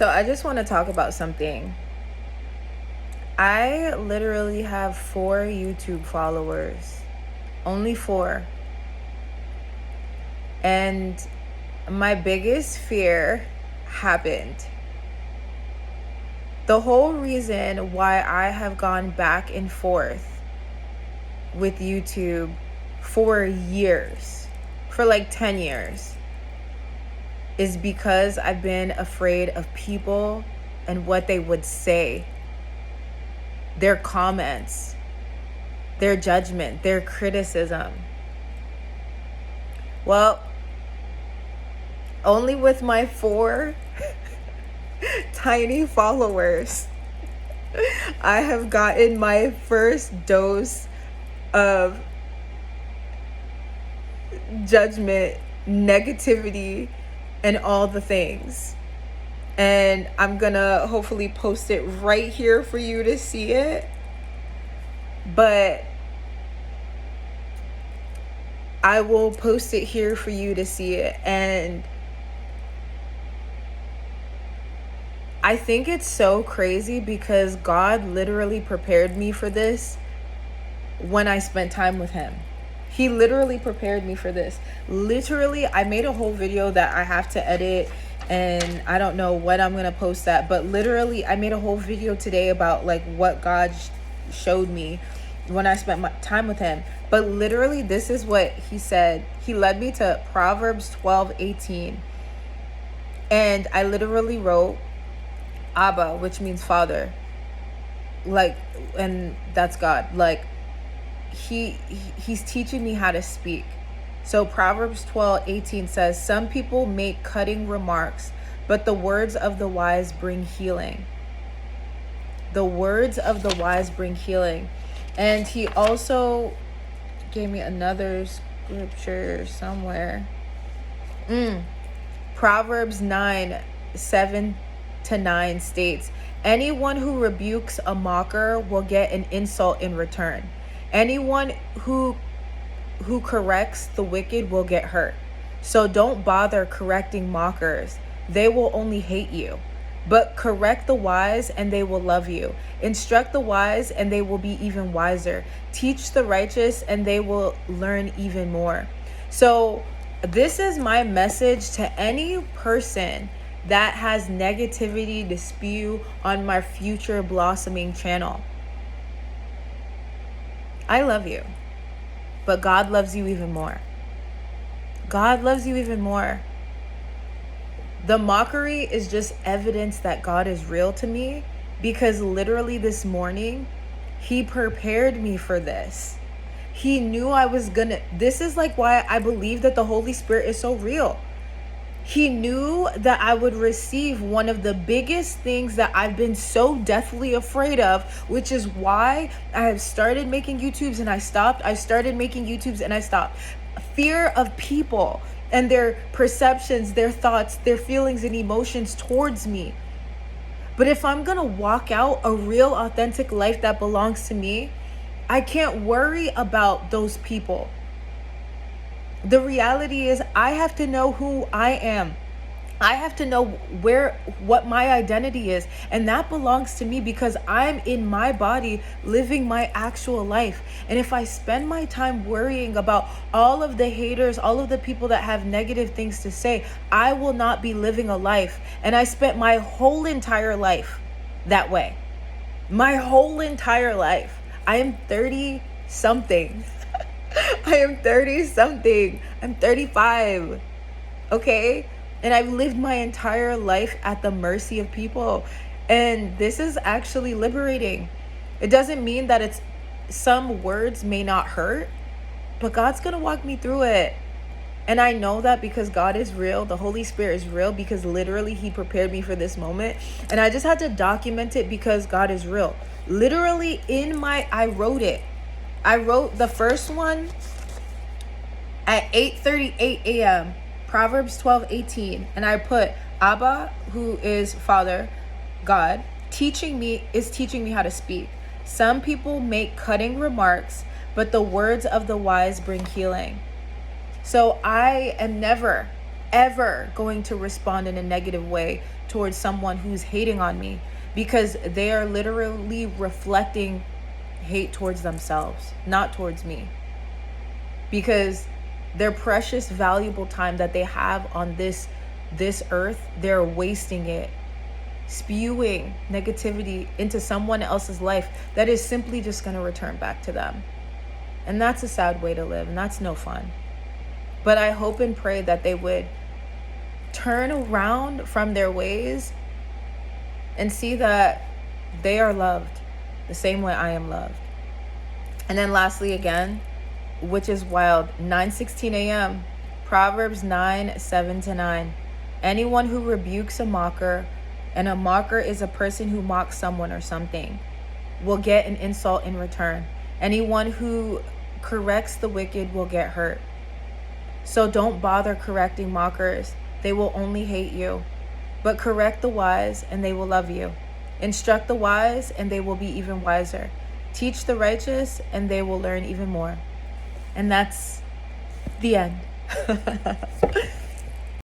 So I just want to talk about something. I literally have 4 YouTube followers. Only 4. And my biggest fear happened. The whole reason why I have gone back and forth with YouTube for years, for like 10 years, is because I've been afraid of people and what they would say, their comments, their judgment, their criticism. Well, only with my 4 tiny followers, I have gotten my first dose of judgment, negativity, and all the things. And I'm gonna hopefully post it right here for you to see it. But I will post it here for you to see it. And I think it's so crazy because God literally prepared me for this when I spent time with him. He literally prepared me for this. Literally, I made a whole video that I have to edit, and I don't know when I'm gonna post that, but literally I made a whole video today about like what God showed me when I spent my time with him. But literally, this is what he said. He led me to Proverbs 12:18, and I literally wrote Abba, which means father, like, and that's God. Like, he's teaching me how to speak. So Proverbs 12:18 says, some people make cutting remarks, but the words of the wise bring healing. The words of the wise bring healing. And he also gave me another scripture somewhere. Proverbs 9:7-9 states, anyone who rebukes a mocker will get an insult in return. Anyone who corrects the wicked will get hurt. So don't bother correcting mockers. They will only hate you. But correct the wise and they will love you. Instruct the wise and they will be even wiser. Teach the righteous and they will learn even more. So this is my message to any person that has negativity to spew on my future blossoming channel. I love you, but God loves you even more. God loves you even more. The mockery is just evidence that God is real to me, because literally this morning, he prepared me for this. He knew I was gonna, this is like why I believe that the Holy Spirit is so real. He knew that I would receive one of the biggest things that I've been so deathly afraid of, which is why I have started making YouTubes and I stopped. I started making YouTubes and I stopped. Fear of people and their perceptions, their thoughts, their feelings and emotions towards me. But if I'm gonna walk out a real, authentic life that belongs to me, I can't worry about those people. The reality is I have to know who I am. I have to know what my identity is, and that belongs to me because I'm in my body living my actual life. And if I spend my time worrying about all of the haters, all of the people that have negative things to say, I will not be living a life. And I spent my whole entire life that way. My whole entire life. I am 30 something. I am 30 something. I'm 35. Okay? And I've lived my entire life at the mercy of people. And this is actually liberating. It doesn't mean that it's, some words may not hurt, but God's going to walk me through it. And I know that because God is real. The Holy Spirit is real, because literally he prepared me for this moment. And I just had to document it because God is real. Literally I wrote it. I wrote the first one at 8:38 a.m. Proverbs 12:18, and I put Abba, who is Father, God, teaching me how to speak. Some people make cutting remarks, but the words of the wise bring healing. So I am never ever going to respond in a negative way towards someone who's hating on me, because they are literally reflecting hate towards themselves, not towards me. Because their precious, valuable time that they have on this earth, they're wasting it spewing negativity into someone else's life that is simply just going to return back to them. And that's a sad way to live, and that's no fun. But I hope and pray that they would turn around from their ways and see that they are loved the same way I am loved. And then lastly, again, which is wild, 9:16 a.m., Proverbs 9:7-9. Anyone who rebukes a mocker, and a mocker is a person who mocks someone or something, will get an insult in return. Anyone who corrects the wicked will get hurt. So don't bother correcting mockers. They will only hate you. But correct the wise, and they will love you. Instruct the wise, and they will be even wiser. Teach the righteous, and they will learn even more. And that's the end.